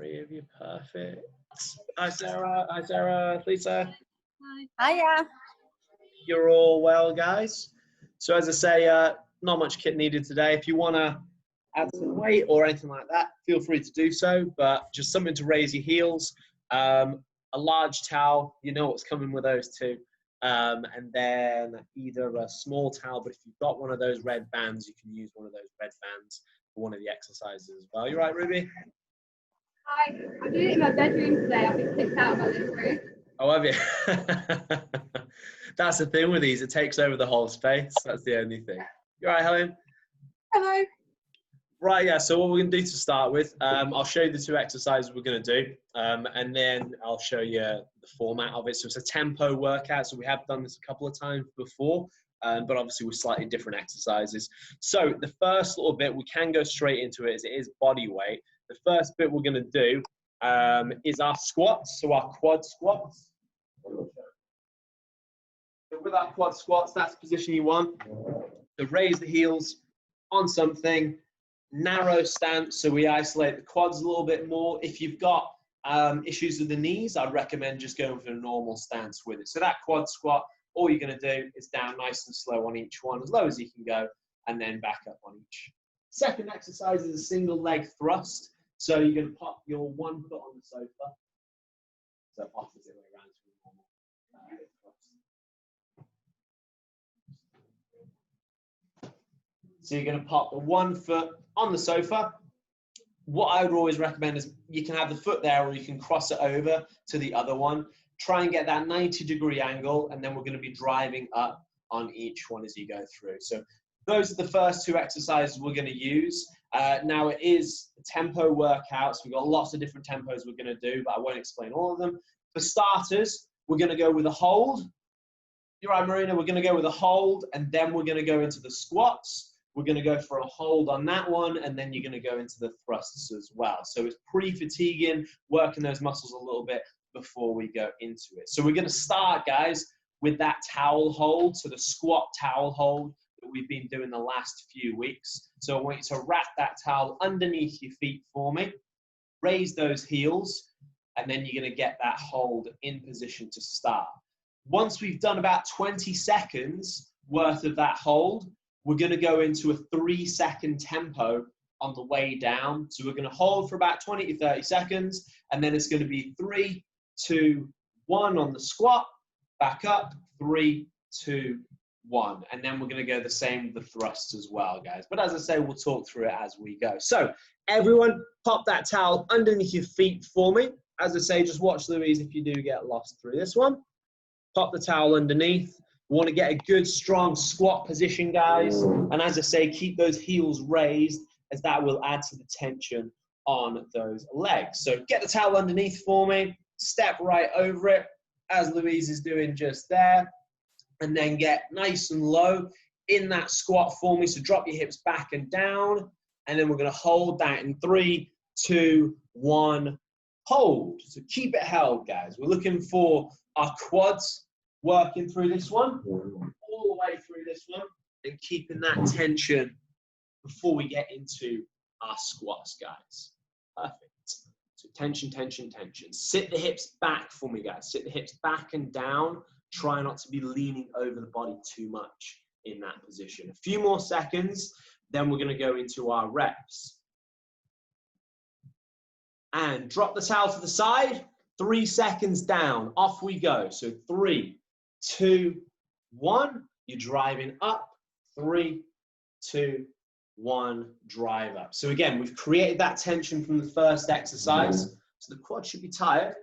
Three of you, perfect. Hi Sarah, hi Sarah, Lisa. Hi. Hiya. You're all well, guys. So as I say, not much kit needed today. If you want to add some weight or anything like that, feel free to do so, but just something to raise your heels. A large towel, you know what's coming with those two. And then either a small towel, but if you've got one of those red bands, you can use one of those red bands for one of the exercises as well. You right, Ruby? Hi, I'm doing it in my bedroom today. I've been kicked out of my living room. Oh, have you? That's the thing with these, it takes over the whole space. That's the only thing. You all right, Helen? Hello. Right, yeah, so what we're going to do to start with, I'll show you the two exercises we're going to do, and then I'll show you the format of it. So it's a tempo workout, so we have done this a couple of times before, but obviously with slightly different exercises. So the first little bit, we can go straight into it, as it is body weight. The first bit we're going to do is our squats, so our quad squats. So with our quad squats, that's the position you want. So raise the heels on something, narrow stance, so we isolate the quads a little bit more. If you've got issues with the knees, I'd recommend just going for a normal stance with it. So that quad squat, all you're going to do is down nice and slow on each one, as low as you can go, and then back up on each. Second exercise is a single leg thrust. So you're going to pop your one foot on the sofa, so opposite way around to a normal thrust. So you're going to pop the one foot on the sofa. What I would always recommend is you can have the foot there, or you can cross it over to the other one. Try and get that 90-degree angle, and then we're going to be driving up on each one as you go through. So those are the first two exercises we're going to use. Now it is a tempo workout, so we've got lots of different tempos we're going to do, but I won't explain all of them. For starters, we're going to go with a hold. You're right, Marina, we're going to go with a hold, and then we're going to go into the squats. We're going to go for a hold on that one, and then you're going to go into the thrusts as well. So it's pre-fatiguing, working those muscles a little bit before we go into it. So we're going to start, guys, with that towel hold, so the squat towel hold that we've been doing the last few weeks. So I want you to wrap that towel underneath your feet for me, raise those heels, and then you're going to get that hold in position to start. Once we've done about 20 seconds worth of that hold, we're going to go into a 3-second tempo on the way down. So we're going to hold for about 20 to 30 seconds, and then it's going to be 3, 2, 1 on the squat, back up, 3, 2, 1. And then we're going to go the same with the thrusts as well, guys. But as I say, we'll talk through it as we go. So everyone, pop that towel underneath your feet for me. As I say, just watch Louise if you do get lost through this one. Pop the towel underneath. We want to get a good, strong squat position, guys. And as I say, keep those heels raised, as that will add to the tension on those legs. So get the towel underneath for me. Step right over it, as Louise is doing just there. And then get nice and low in that squat for me. So drop your hips back and down. And then we're going to hold that in 3, 2, 1, hold. So keep it held, guys. We're looking for our quads working through this one, all the way through this one, and keeping that tension before we get into our squats, guys. Perfect. So tension, tension, tension. Sit the hips back for me, guys. Sit the hips back and down. Try not to be leaning over the body too much in that position. A few more seconds, then we're going to go into our reps. And drop the towel to the side. 3 seconds down. Off we go. So 3, 2, 1. You're driving up. 3, 2, 1. Drive up. So again, we've created that tension from the first exercise. So the quad should be tired.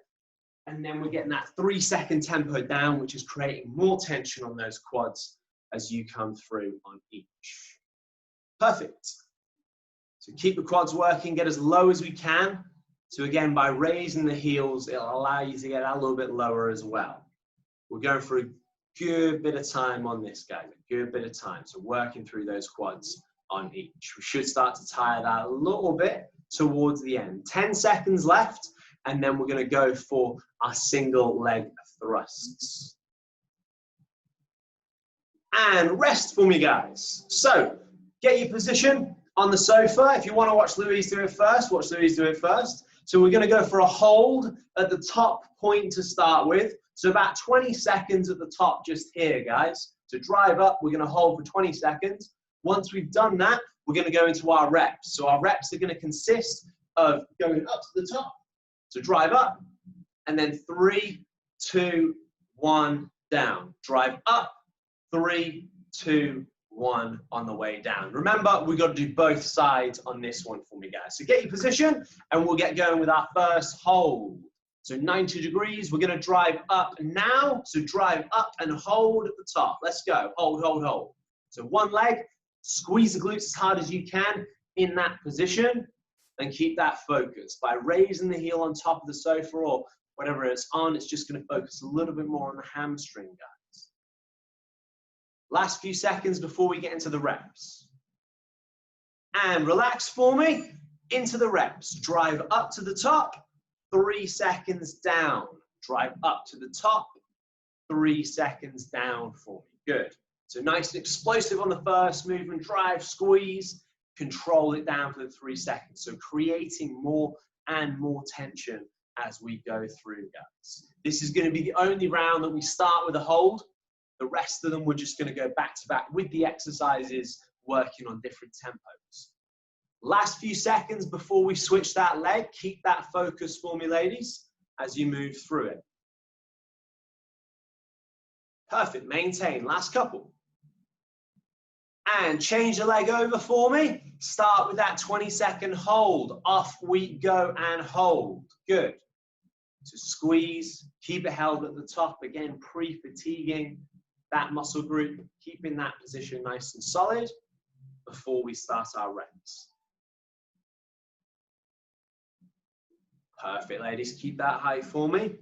And then we're getting that 3-second tempo down, which is creating more tension on those quads as you come through on each. Perfect. So keep the quads working, get as low as we can. So again, by raising the heels, it'll allow you to get a little bit lower as well. We're going for a good bit of time on this, guys, a good bit of time. So working through those quads on each. We should start to tire that a little bit towards the end. 10 seconds left, and then we're going to go for our single leg thrusts. And rest for me, guys. So get your position on the sofa. If you want to watch Louise do it first, watch Louise do it first. So we're going to go for a hold at the top point to start with. So about 20 seconds at the top just here, guys. So drive up, we're going to hold for 20 seconds. Once we've done that, we're going to go into our reps. So our reps are going to consist of going up to the top. So drive up, and then 3, 2, 1, down. Drive up, 3, 2, 1 on the way down. Remember, we've got to do both sides on this one for me, guys. So get your position, and we'll get going with our first hold. So 90 degrees, we're going to drive up now. So drive up and hold at the top. Let's go. Hold, hold, hold. So one leg, squeeze the glutes as hard as you can in that position, and keep that focus. By raising the heel on top of the sofa or whatever it's on, it's just going to focus a little bit more on the hamstring, guys. Last few seconds before we get into the reps. And relax for me, into the reps. Drive up to the top, 3 seconds down. Drive up to the top, 3 seconds down for me. Good. So nice and explosive on the first movement. Drive, squeeze, control it down for the 3 seconds. So creating more and more tension as we go through, guys. This is going to be the only round that we start with a hold. The rest of them, we're just going to go back to back with the exercises, working on different tempos. Last few seconds before we switch that leg, keep that focus for me, ladies, as you move through it. Perfect, maintain, last couple. And change the leg over for me. Start with that 20-second hold. Off we go and hold. Good. So squeeze, keep it held at the top. Again, pre-fatiguing that muscle group, keeping that position nice and solid before we start our reps. Perfect, ladies. Keep that height for me.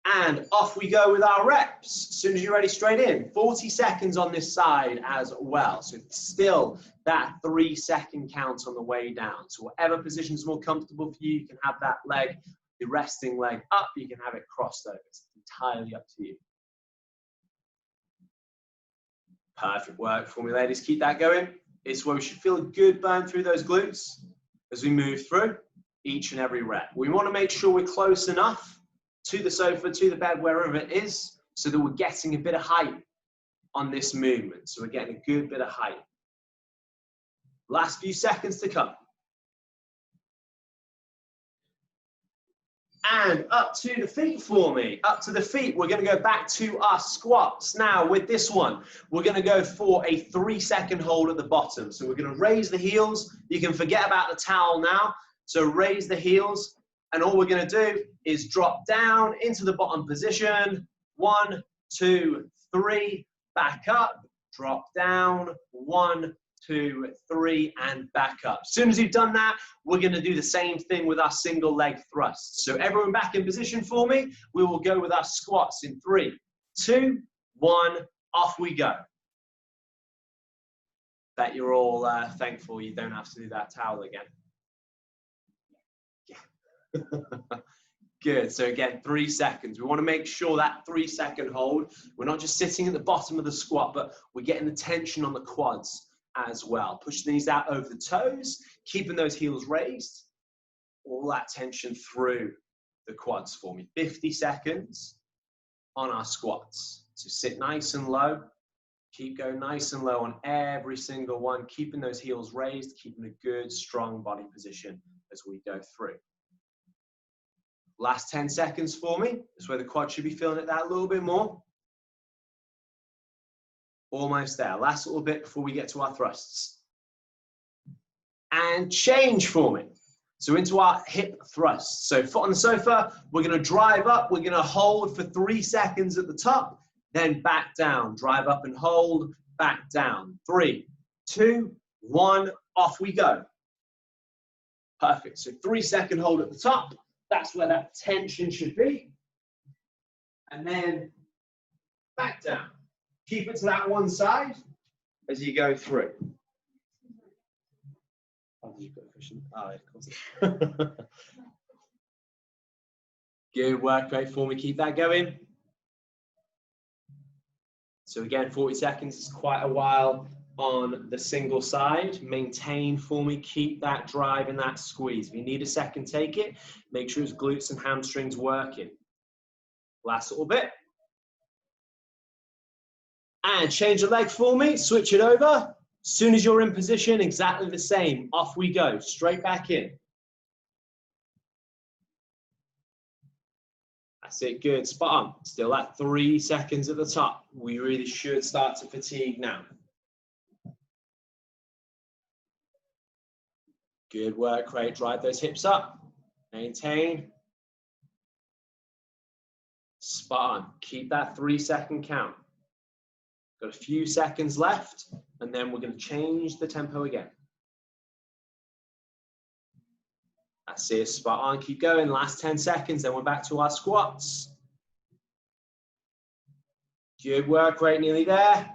And off we go with our reps. As soon as you're ready, straight in. 40 seconds on this side as well. So still that 3-second count on the way down. So whatever position is more comfortable for you, you can have that leg, the resting leg up. You can have it crossed over. It's entirely up to you. Perfect work for me, ladies. Keep that going. It's where we should feel a good burn through those glutes as we move through each and every rep. We want to make sure we're close enough to the sofa, to the bed, wherever it is, so that we're getting a bit of height on this movement. So we're getting a good bit of height. Last few seconds to come. And up to the feet for me. Up to the feet. We're going to go back to our squats. Now, with this one, we're going to go for a 3-second hold at the bottom. So we're going to raise the heels. You can forget about the towel now. So raise the heels. And all we're going to do is drop down into the bottom position. 1, 2, 3. Back up. Drop down. 1, 2, 3, and back up. As soon as you've done that, we're going to do the same thing with our single leg thrusts. So everyone back in position for me. We will go with our squats in 3, 2, 1. Off we go. Bet you're all thankful you don't have to do that towel again. Good. So again, 3 seconds. We want to make sure that 3-second hold, we're not just sitting at the bottom of the squat, but we're getting the tension on the quads as well. Push the knees out over the toes, keeping those heels raised. All that tension through the quads for me. 50 seconds on our squats. So sit nice and low. Keep going nice and low on every single one, keeping those heels raised, keeping a good, strong body position as we go through. Last 10 seconds for me. That's where the quad should be feeling it that little bit more. Almost there. Last little bit before we get to our thrusts. And change for me. So into our hip thrusts. So foot on the sofa, we're going to drive up. We're going to hold for 3 seconds at the top, then back down. Drive up and hold, back down. 3, 2, 1, off we go. Perfect. So 3-second hold at the top. That's where that tension should be. And then back down. Keep it to that one side as you go through. Oh, did you put a cushion? Oh, of course. Good work rate for me. Keep that going. So again, 40 seconds is quite a while on the single side. Maintain for me, keep that drive and that squeeze. If you need a second, take it. Make sure it's glutes and hamstrings working. Last little bit. And change the leg for me, switch it over. As soon as you're in position, exactly the same. Off we go, straight back in. That's it, good, spot on. Still at 3 seconds at the top. We really should start to fatigue now. Good work, great. Drive those hips up. Maintain. Spot on. Keep that 3-second count. Got a few seconds left, and then we're going to change the tempo again. That's it, spot on. Keep going. Last 10 seconds, then we're back to our squats. Good work, great, nearly there.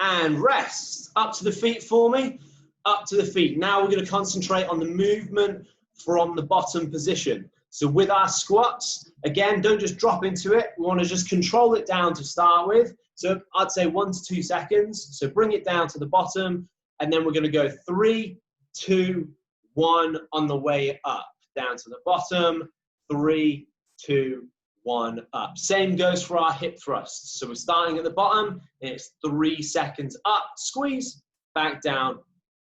And rest. Up to the feet for me. Up to the feet. Now we're going to concentrate on the movement from the bottom position. So with our squats, again, don't just drop into it. We want to just control it down to start with. So I'd say 1 to 2 seconds. So bring it down to the bottom, and then we're going to go 3, 2, 1 on the way up. Down to the bottom, 3, 2, 1 up. Same goes for our hip thrusts. So we're starting at the bottom, and it's 3 seconds up, squeeze, back down,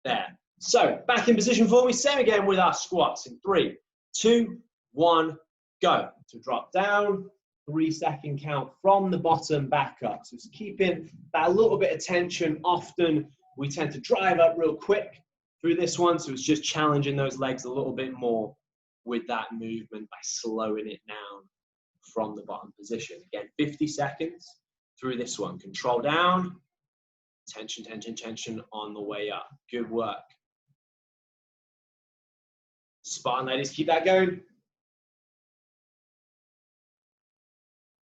there. So back in position for me, same again with our squats in 3, 2, 1, go. So drop down, 3-second count from the bottom back up. So it's keeping that little bit of tension. Often we tend to drive up real quick through this one, so it's just challenging those legs a little bit more with that movement by slowing it down from the bottom position. Again, 50 seconds through this one. Control down, tension, tension, tension on the way up. Good work. Spot on, ladies, keep that going.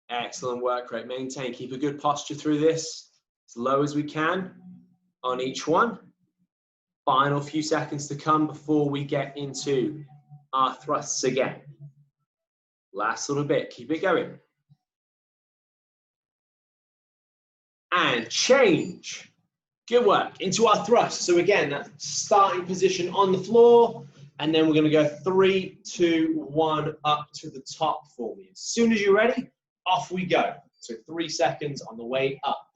Excellent work, great. Maintain, keep a good posture through this, as low as we can on each one. Final few seconds to come before we get into our thrusts again. Last little bit, keep it going. And change. Good work, into our thrust. So again, that starting position on the floor, and then we're gonna go 3, 2, 1, up to the top for me. As soon as you're ready, off we go. So 3 seconds on the way up.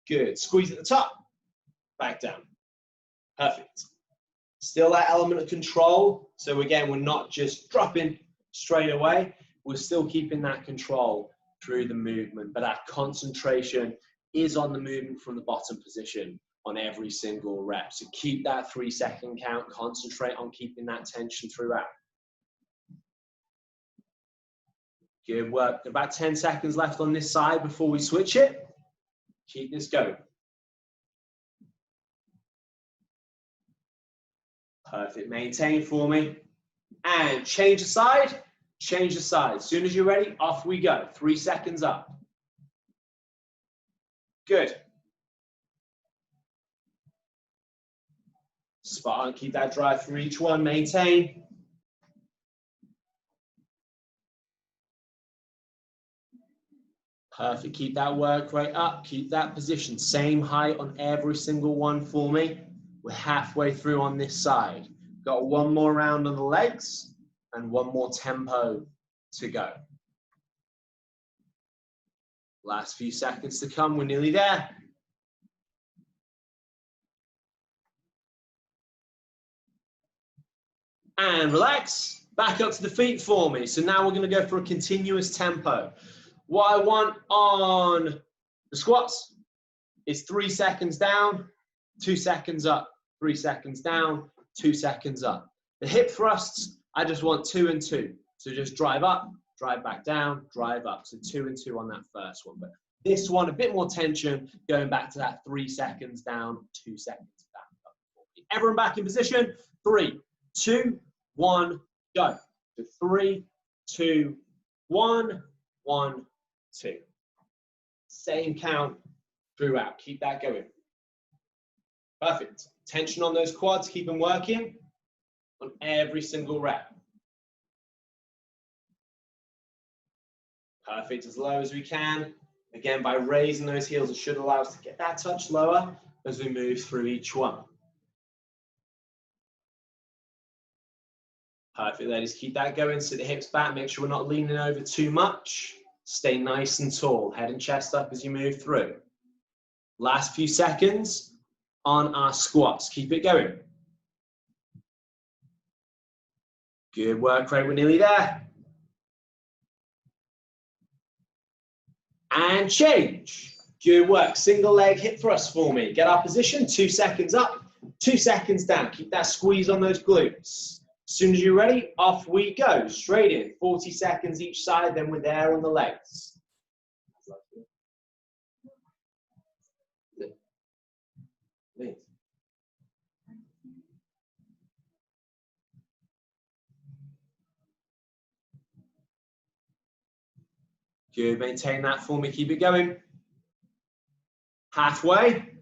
Good. Squeeze at the top, back down. Perfect. Still that element of control. So again, we're not just dropping straight away. We're still keeping that control through the movement, but our concentration is on the movement from the bottom position on every single rep. So keep that 3-second count. Concentrate on keeping that tension throughout. Good work. About 10 seconds left on this side before we switch it. Keep this going. Perfect. Maintain for me. And change the side. Change the side. As soon as you're ready, off we go. 3 seconds up. Good. Spot on. Keep that drive for each one. Maintain. Perfect. Keep that work rate up. Keep that position. Same height on every single one for me. We're halfway through on this side. Got one more round on the legs and one more tempo to go. Last few seconds to come. We're nearly there. And relax. Back up to the feet for me. So now we're going to go for a continuous tempo. What I want on the squats is 3 seconds down, 2 seconds up, 3 seconds down, 2 seconds up. The hip thrusts, I just want 2 and 2. So just drive up, drive back down, drive up. So 2 and 2 on that first one. But this one, a bit more tension, going back to that 3 seconds down, 2 seconds down. Everyone back in position. 3, 2, 1, go. So 3, 2, 1, 1, 2. Same count throughout. Keep that going. Perfect. Tension on those quads. Keep them working on every single rep. Perfect. As low as we can. Again, by raising those heels, it should allow us to get that touch lower. as we move through each one. Perfect, ladies. Keep that going. Sit the hips back. Make sure we're not leaning over too much. Stay nice and tall. Head and chest up as you move through. Last few seconds on our squats. Keep it going. Good work rate. We're nearly there. And change. Good work. Single leg hip thrust for me. Get our position. 2 seconds up, 2 seconds down. Keep that squeeze on those glutes. As soon as you're ready, off we go. Straight in. 40 seconds each side, then we're there on the legs. Good. Maintain that for me. Keep it going. Halfway.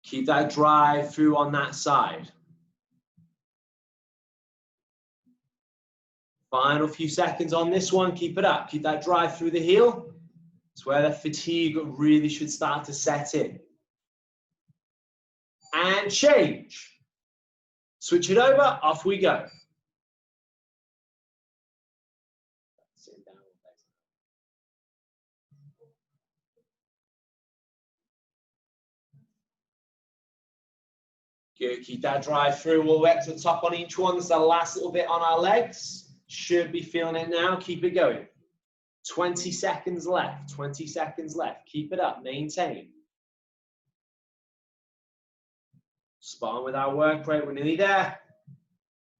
Keep that drive through on that side. Final few seconds on this one. Keep it up. Keep that drive through the heel. It's where the fatigue really should start to set in. And change. Switch it over. Off we go. Good. Keep that drive through all the way up to the top on each one. This is the last little bit on our legs. Should be feeling it now. Keep it going. 20 seconds left. 20 seconds left. Keep it up. Maintain. Spot on with our work rate. We're nearly there.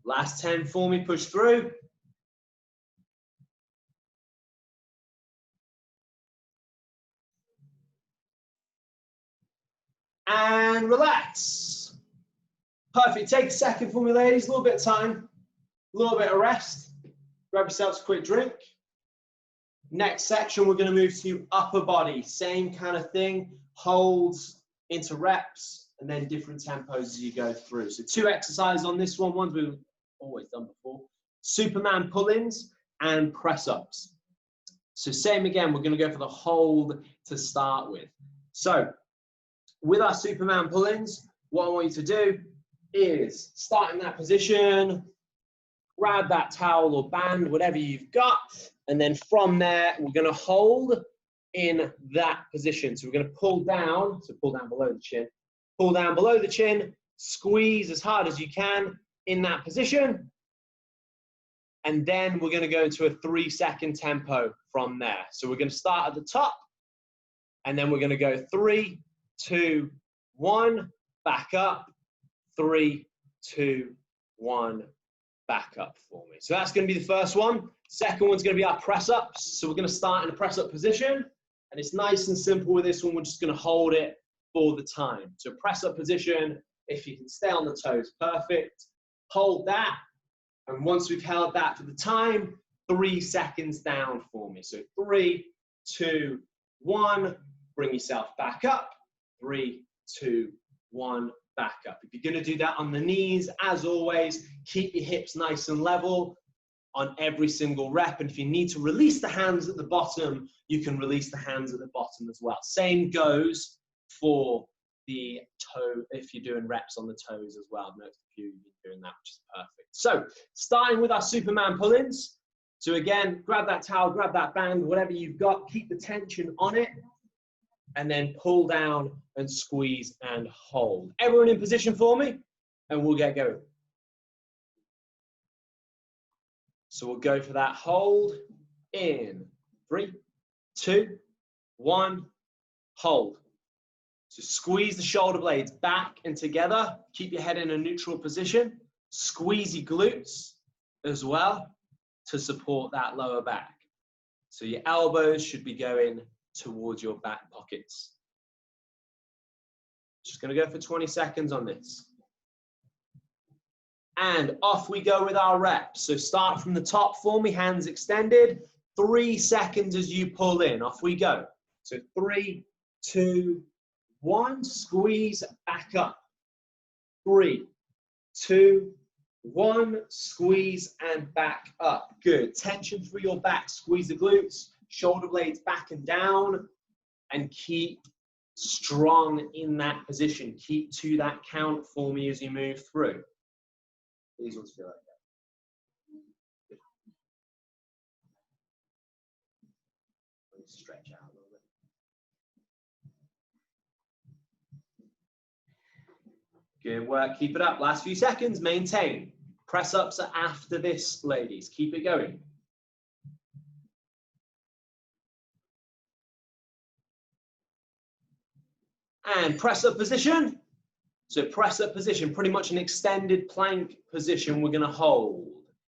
Last 10 for me. Push through. And relax. Perfect. Take a second for me, ladies. A little bit of time. A little bit of rest. Grab yourselves a quick drink. Next section, we're going to move to upper body. Same kind of thing. Holds into reps and then different tempos as you go through. So 2 exercises on this one. Ones we've always done before. Superman pull-ins and press-ups. So same again, we're going to go for the hold to start with. So with our Superman pull-ins, what I want you to do is start in that position, grab that towel or band, whatever you've got, and then from there, we're going to hold in that position. So we're going to pull down, so pull down below the chin, pull down below the chin, squeeze as hard as you can in that position, and then we're going to go into a 3-second tempo from there. So we're going to start at the top, and then we're going to go 3, 2, 1, back up, 3, 2, 1, back up for me. So that's going to be the first one. Second one's going to be our press ups. So we're going to start in a press up position, and it's nice and simple with this one. We're just going to hold it for the time. So press up position, if you can stay on the toes, perfect. Hold that, and once we've held that for the time, 3 seconds down for me. So 3, 2, 1, bring yourself back up. 3, 2, 1, back up. If you're going to do that on the knees, as always, keep your hips nice and level on every single rep. And if you need to release the hands at the bottom, you can release the hands at the bottom as well. Same goes for the toe, if you're doing reps on the toes as well. I've noticed a few of you doing that, which is perfect. So starting with our Superman pull-ins. So again, grab that towel, grab that band, whatever you've got, keep the tension on it, and then pull down and squeeze and hold. Everyone in position for me, and we'll get going. So we'll go for that hold in 3, 2, 1, hold. So squeeze the shoulder blades back and together. Keep your head in a neutral position. Squeeze your glutes as well to support that lower back. So your elbows should be going towards your back pockets. Just going to go for 20 seconds on this. And off we go with our reps. So start from the top for me, hands extended. 3 seconds as you pull in. Off we go. So 3, 2, 1. Squeeze back up. 3, 2, 1. Squeeze and back up. Good. Tension through your back. Squeeze the glutes. Shoulder blades back and down. And keep strong in that position. Keep to that count for me as you move through. These ones feel like that. Good. Stretch out a little bit. Good work. Keep it up. Last few seconds. Maintain. Press ups are after this, ladies. Keep it going. And press up position. So press up position, pretty much an extended plank position we're going to hold.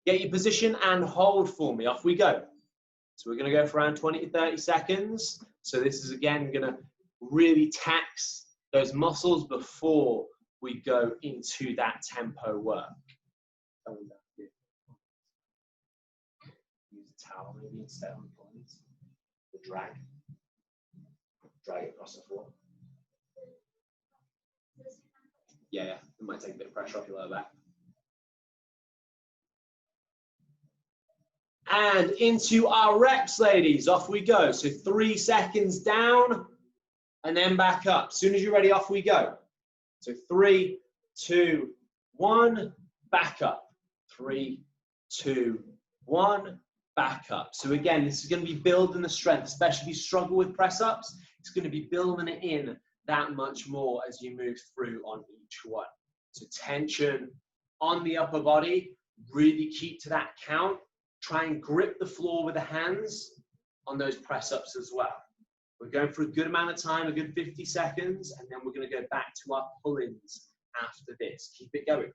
Get your position and hold for me. Off we go. So we're going to go for around 20 to 30 seconds. So this is, again, going to really tax those muscles before we go into that tempo work. Use a towel maybe instead on the points. The drag. Drag it across the floor. Yeah, it might take a bit of pressure off your lower back. And into our reps, ladies. Off we go. So 3 seconds down and then back up. As soon as you're ready, off we go. So 3, 2, 1, back up. 3, 2, 1, back up. So again, this is going to be building the strength, especially if you struggle with press-ups. It's going to be building it in that much more as you move through on each one. So tension on the upper body, really keep to that count. Try and grip the floor with the hands on those press-ups as well. We're going for a good amount of time, a good 50 seconds, and then we're going to go back to our pull-ins after this. Keep it going.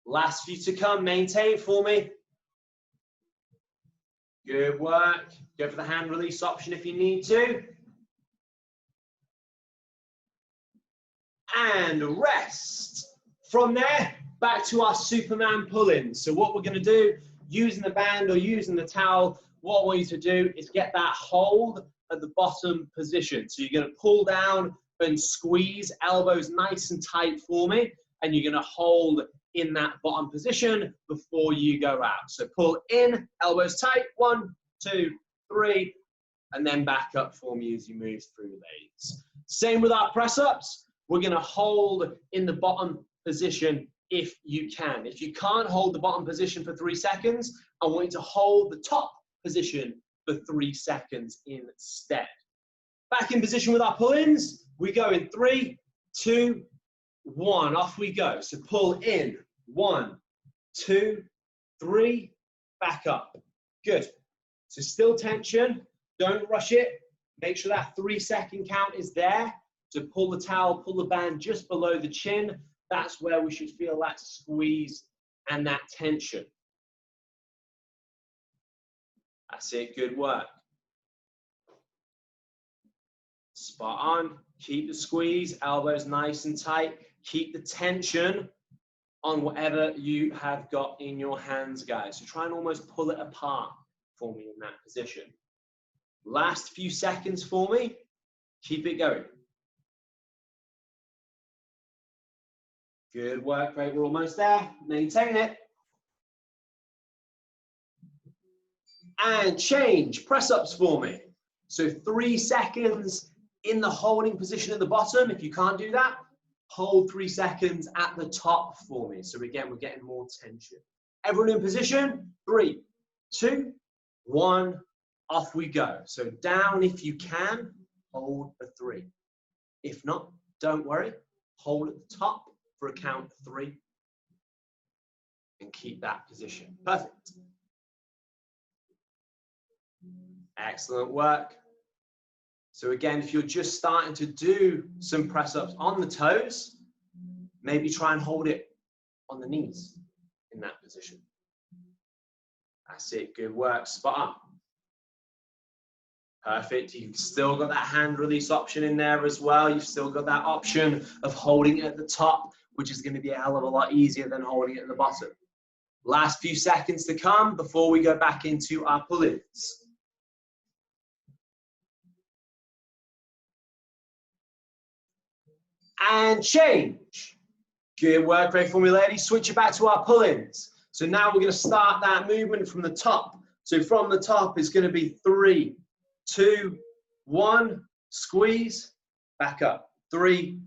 Last few to come, maintain for me. Good work. Go for the hand release option if you need to. And rest. From there, back to our Superman pull-ins. So what we're going to do, using the band or using the towel, what I want you to do is get that hold at the bottom position. So you're going to pull down and squeeze, elbows nice and tight for me, and you're going to hold in that bottom position before you go out. So pull in, elbows tight, 1, 2, 3, and then back up for me as you move through the legs. Same with our press-ups. We're going to hold in the bottom position if you can. If you can't hold the bottom position for 3 seconds, I want you to hold the top position for 3 seconds instead. Back in position with our pull-ins. We go in 3, 2, 1. Off we go. So pull in. 1, 2, 3. Back up. Good. So still tension. Don't rush it. Make sure that 3-second count is there. So pull the towel, pull the band just below the chin. That's where we should feel that squeeze and that tension. That's it, good work. Spot on. Keep the squeeze, elbows nice and tight. Keep the tension on whatever you have got in your hands, guys. So try and almost pull it apart for me in that position. Last few seconds for me. Keep it going. Good work, great, we're almost there. Maintain it. And change, press-ups for me. So 3 seconds in the holding position at the bottom. If you can't do that, hold 3 seconds at the top for me. So again, we're getting more tension. Everyone in position, 3, 2, 1, off we go. So down if you can, hold for 3. If not, don't worry, hold at the top for a count of 3 and keep that position. Perfect. Excellent work. So again, if you're just starting to do some press-ups on the toes, maybe try and hold it on the knees in that position. That's it, good work, spot on. Perfect, you've still got that hand release option in there as well. You've still got that option of holding it at the top, which is going to be a hell of a lot easier than holding it at the bottom. Last few seconds to come before we go back into our pull-ins. And change. Good work, great for me, ladies. Switch it back to our pull-ins. So now we're going to start that movement from the top. So from the top is going to be 3, 2, 1, squeeze, back up. 3,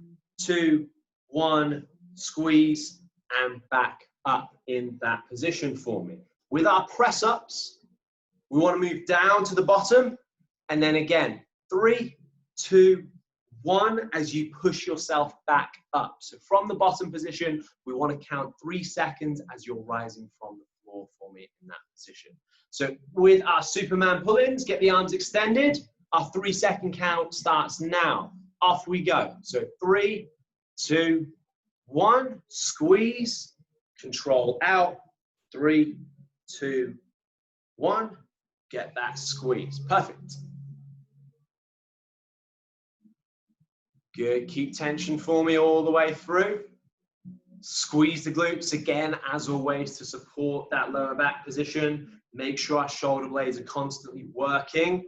2, 1, squeeze, and back up in that position for me. With our press ups, we want to move down to the bottom, and then again, 3, 2, 1, as you push yourself back up. So from the bottom position, we want to count 3 seconds as you're rising from the floor for me in that position. So with our Superman pull-ins, get the arms extended. Our 3-second count starts now. Off we go. So 3, 2, 1, squeeze, control out. 3, 2, 1, get that squeeze. Perfect. Good, keep tension for me all the way through. Squeeze the glutes again, as always, to support that lower back position. Make sure our shoulder blades are constantly working.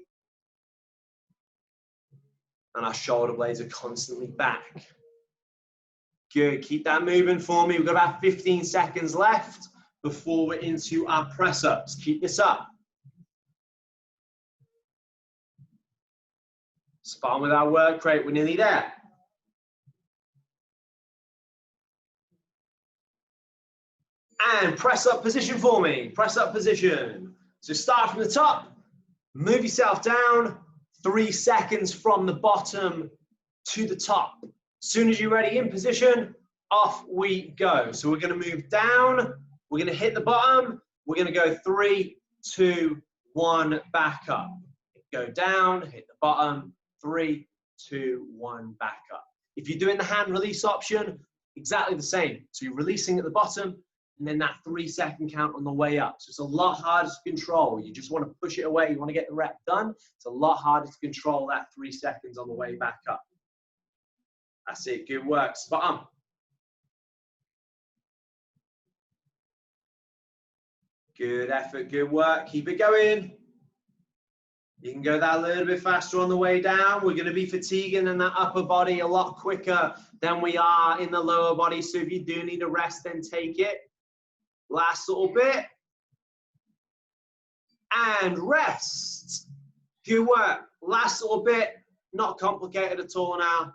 And our shoulder blades are constantly back. Good, keep that moving for me. We've got about 15 seconds left before we're into our press ups. Keep this up. Spot on with our work rate, we're nearly there. And press up position for me, press up position. So start from the top, move yourself down, 3 seconds from the bottom to the top. As soon as you're ready in position, off we go. So we're gonna move down, we're gonna hit the bottom, we're gonna go 3, 2, 1, back up. Go down, hit the bottom, 3, 2, 1, back up. If you're doing the hand release option, exactly the same. So you're releasing at the bottom, and then that 3-second count on the way up. So it's a lot harder to control. You just want to push it away. You want to get the rep done. It's a lot harder to control that 3 seconds on the way back up. That's it. Good work. Spot on. Good effort. Good work. Keep it going. You can go that a little bit faster on the way down. We're going to be fatiguing in that upper body a lot quicker than we are in the lower body. So if you do need a rest, then take it. Last little bit. And rest. Good work. Last little bit. Not complicated at all now.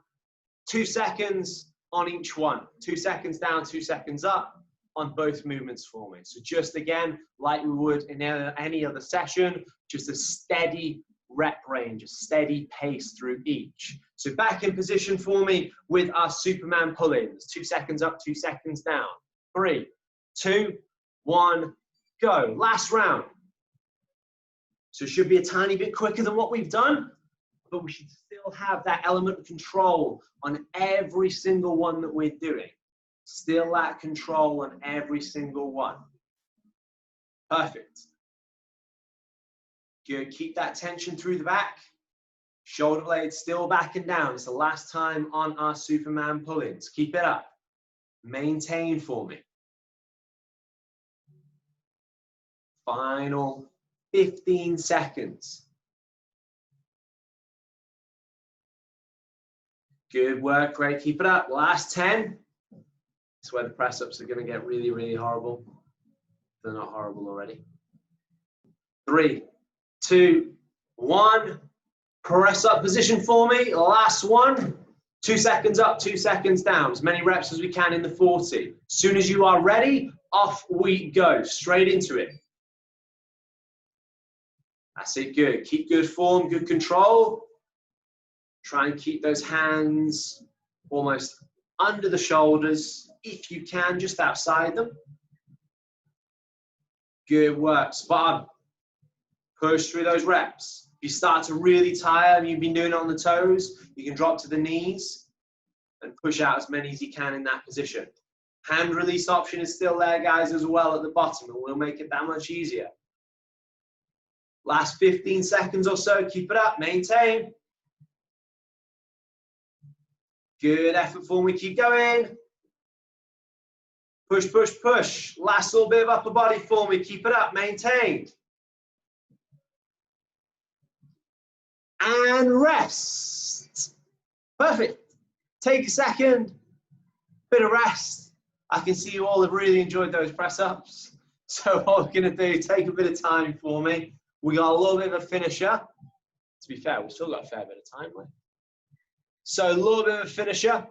2 seconds on each one. 2 seconds down, 2 seconds up on both movements for me. So just again, like we would in any other session, just a steady rep range, a steady pace through each. So back in position for me with our Superman pull-ins. 2 seconds up, 2 seconds down. 3, 2, 1, go. Last round. So it should be a tiny bit quicker than what we've done, but we should still have that element of control on every single one that we're doing. Still that control on every single one. Perfect. Good. Keep that tension through the back. Shoulder blades still back and down. It's the last time on our Superman pull-ins. Keep it up. Maintain for me. Final 15 seconds. Good work, great. Keep it up. Last 10. It's where the press-ups are going to get really, really horrible. They're not horrible already. 3, 2, 1. Press up position for me. Last one. 2 seconds up, 2 seconds down. As many reps as we can in the 40. As soon as you are ready, off we go. Straight into it. That's it, good. Keep good form, good control. Try and keep those hands almost under the shoulders, if you can, just outside them. Good work, spot on. Push through those reps. If you start to really tire and you've been doing it on the toes, you can drop to the knees and push out as many as you can in that position. Hand release option is still there, guys, as well at the bottom, and we'll make it that much easier. Last 15 seconds or so, keep it up, maintain. Good effort for me, keep going. Push, push, push. Last little bit of upper body for me, keep it up, maintain. And rest. Perfect. Take a second, bit of rest. I can see you all have really enjoyed those press-ups. So what we're gonna do, take a bit of time for me. We got a little bit of a finisher. To be fair, we've still got a fair bit of time left. So a little bit of a finisher.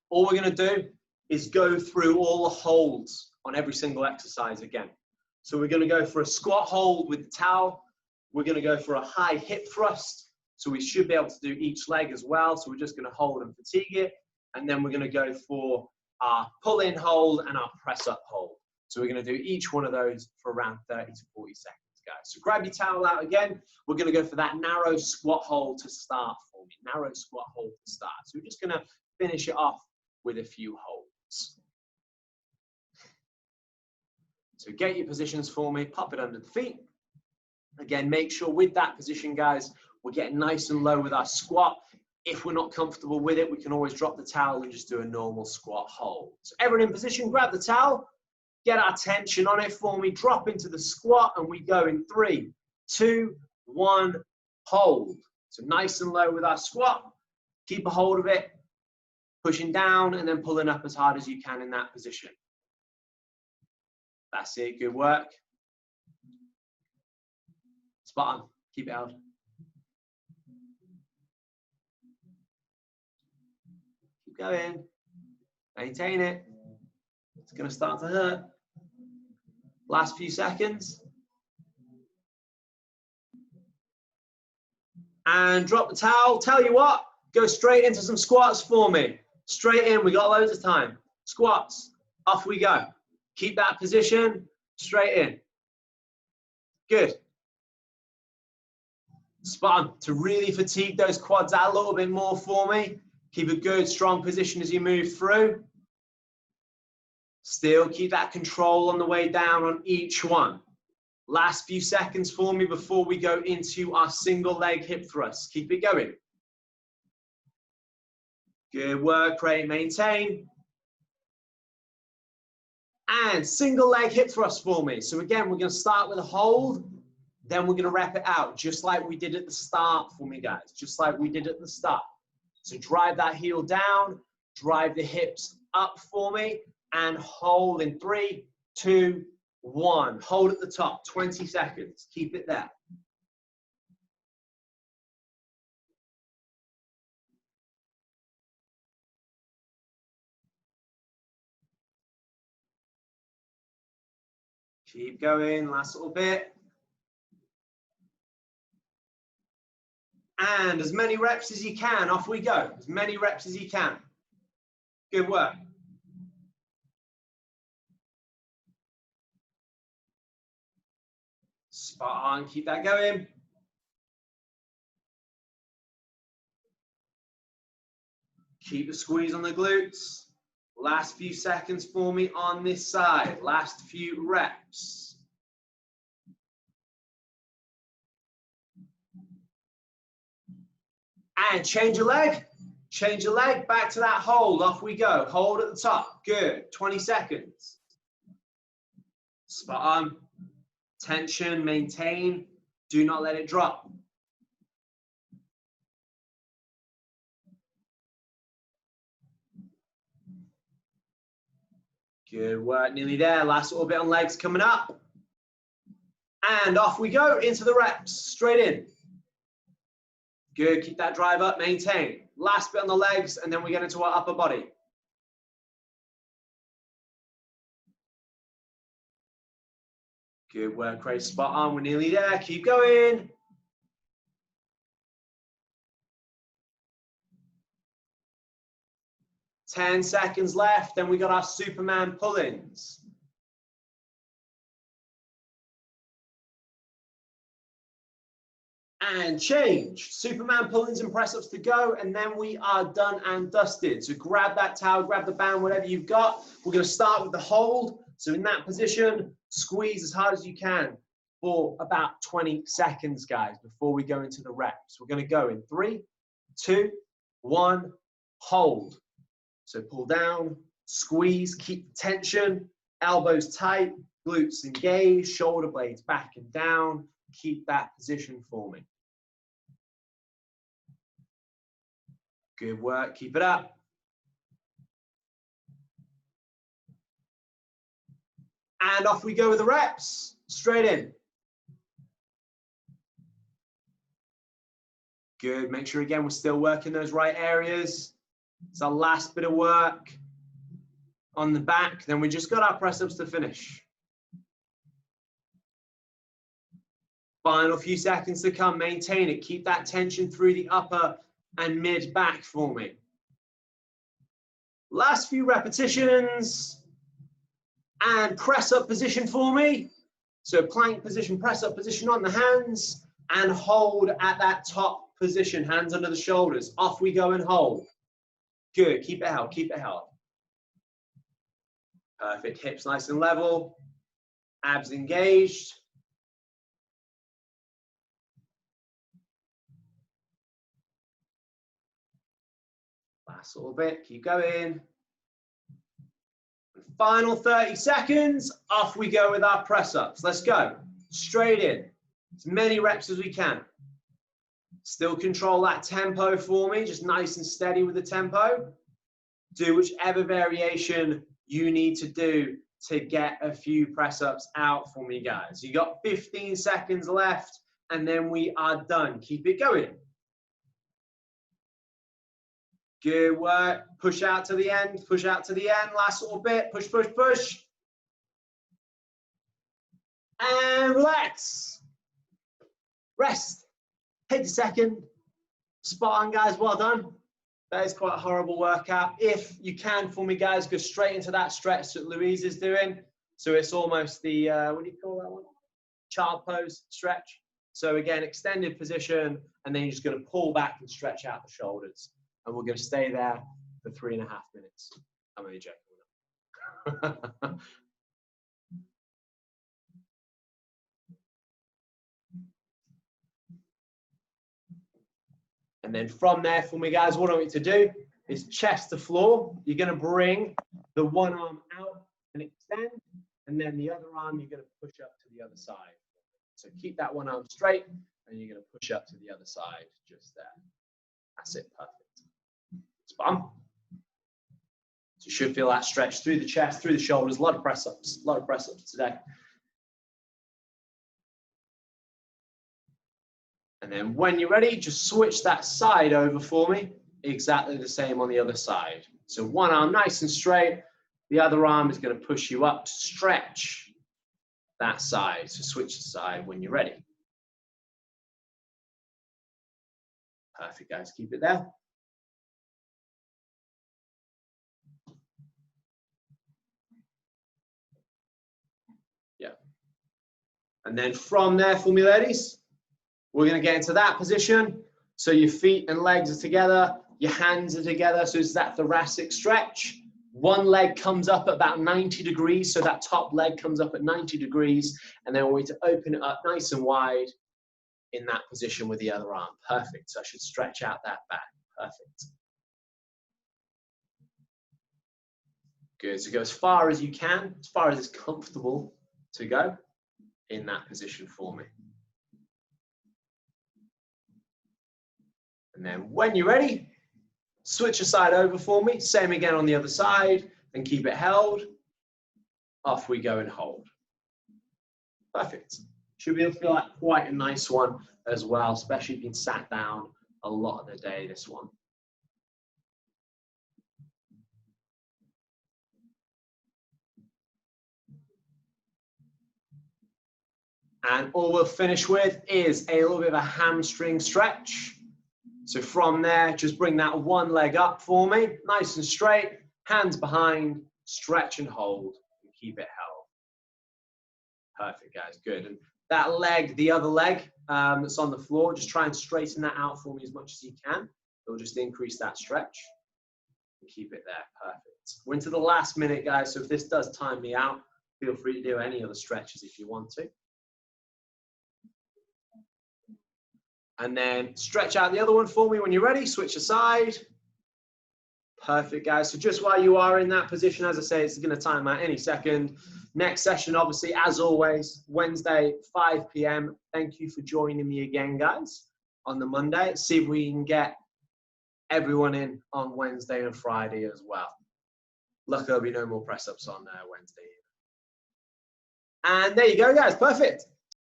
All we're going to do is go through all the holds on every single exercise again. So we're going to go for a squat hold with the towel. We're going to go for a high hip thrust. So we should be able to do each leg as well. So we're just going to hold and fatigue it. And then we're going to go for our pull-in hold and our press-up hold. So we're going to do each one of those for around 30 to 40 seconds, guys. So grab your towel out again. We're going to go for that narrow squat hold to start for me. Narrow squat hold to start. So we're just going to finish it off with a few holds. So get your positions for me. Pop it under the feet. Again, make sure with that position, guys, we're getting nice and low with our squat. If we're not comfortable with it, we can always drop the towel and just do a normal squat hold. So everyone in position, grab the towel, get our tension on it for me, drop into the squat, and we go in 3, 2, 1, hold. So nice and low with our squat. Keep a hold of it, pushing down and then pulling up as hard as you can in that position. That's it, good work. Spot on, keep it held. Keep going, maintain it. It's gonna start to hurt. Last few seconds. And drop the towel. Tell you what, go straight into some squats for me. Straight in, we got loads of time. Squats, off we go. Keep that position, straight in. Good. Spot on. To really fatigue those quads out a little bit more for me. Keep a good, strong position as you move through. Still keep that control on the way down on each one. Last few seconds for me before we go into our single leg hip thrust. Keep it going. Good work, great, maintain. And single leg hip thrust for me. So again, we're gonna start with a hold, then we're gonna wrap it out, just like we did at the start for me, guys, just like we did at the start. So drive that heel down, drive the hips up for me, and hold in 3, 2, 1. Hold at the top, 20 seconds. Keep it there. Keep going, last little bit. And as many reps as you can, off we go. As many reps as you can. Good work. Spot on, keep that going. Keep the squeeze on the glutes. Last few seconds for me on this side. Last few reps. And change your leg. Change your leg, back to that hold. Off we go. Hold at the top. Good. 20 seconds. Spot on. Tension, maintain. Do not let it drop. Good work, nearly there. Last little bit on legs coming up. And off we go into the reps, straight in. Good, keep that drive up, maintain. Last bit on the legs, and then we get into our upper body. Good work, great, spot on, we're nearly there, keep going. Ten seconds left, then we got our Superman pull-ins. And change. Superman pull-ins and press-ups to go, and then we are done and dusted. So grab that towel, grab the band, whatever you've got. We're going to start with the hold. So in that position, squeeze as hard as you can for about 20 seconds, guys, before we go into the reps. We're going to go in 3, 2, 1, hold. So pull down, squeeze, keep the tension, elbows tight, glutes engaged, shoulder blades back and down. Keep that position for me. Good work, keep it up. And off we go with the reps, straight in. Good. Make sure, again, we're still working those right areas. It's our last bit of work on the back. Then we just got our press-ups to finish. Final few seconds to come. Maintain it. Keep that tension through the upper and mid back for me. Last few repetitions. And press-up position for me. So plank position, press-up position on the hands. And hold at that top position, hands under the shoulders. Off we go and hold. Good, keep it held, keep it held. Perfect, hips nice and level. Abs engaged. Last little bit, keep going. Final 30 seconds, off we go with our press-ups. Let's go, straight in. As many reps as we can. Still control that tempo for me, just nice and steady with the tempo. Do whichever variation you need to do to get a few press-ups out for me, guys. You got 15 seconds left, and then we are done. Keep it going. Good work. Push out to the end, push out to the end. Last little bit, push, push, push. And relax. Rest. Take a second. Spot on, guys. Well done. That is quite a horrible workout. If you can, for me, guys, go straight into that stretch that Louise is doing. So it's almost the, what do you call that one? Child pose stretch. So again, extended position, and then you're just going to pull back and stretch out the shoulders. And we're going to stay there for 3.5 minutes. I'm only joking. And then from there, for me, guys, what I want you to do is chest to floor. You're going to bring the one arm out and extend, and then the other arm you're going to push up to the other side. So keep that one arm straight, and you're going to push up to the other side, just there. That's it, perfect. Spot on. So you should feel that stretch through the chest, through the shoulders. A lot of press-ups, today. And then when you're ready, just switch that side over for me. Exactly the same on the other side. So one arm nice and straight. The other arm is going to push you up to stretch that side. So switch the side when you're ready. Perfect, guys. Keep it there. Yeah. And then from there, for me, ladies, we're going to get into that position. So your feet and legs are together, your hands are together. So it's that thoracic stretch. One leg comes up at about 90 degrees. So that top leg comes up at 90 degrees. And then we're going to open it up nice and wide in that position with the other arm. Perfect. So I should stretch out that back. Perfect. Good. So go as far as you can, as far as it's comfortable to go in that position for me. And then when you're ready, switch your side over for me. Same again on the other side, and keep it held. Off we go and hold. Perfect. Should be able to feel like quite a nice one as well, especially if you've been sat down a lot of the day, this one. And all we'll finish with is a little bit of a hamstring stretch. So from there, just bring that one leg up for me, nice and straight, hands behind, stretch and hold, and keep it held. Perfect, guys, good. And that leg, the other leg that's on the floor, just try and straighten that out for me as much as you can. It'll just increase that stretch and keep it there, perfect. We're into the last minute, guys, so if this does time me out, feel free to do any other stretches if you want to. And then stretch out the other one for me when you're ready. Switch aside. Perfect, guys. So just while you are in that position, as I say, it's going to time out any second. Next session, obviously, as always, Wednesday, 5 p.m. Thank you for joining me again, guys, on the Monday. Let's see if we can get everyone in on Wednesday and Friday as well. Luckily, there'll be no more press-ups on Wednesday. And there you go, guys. Perfect.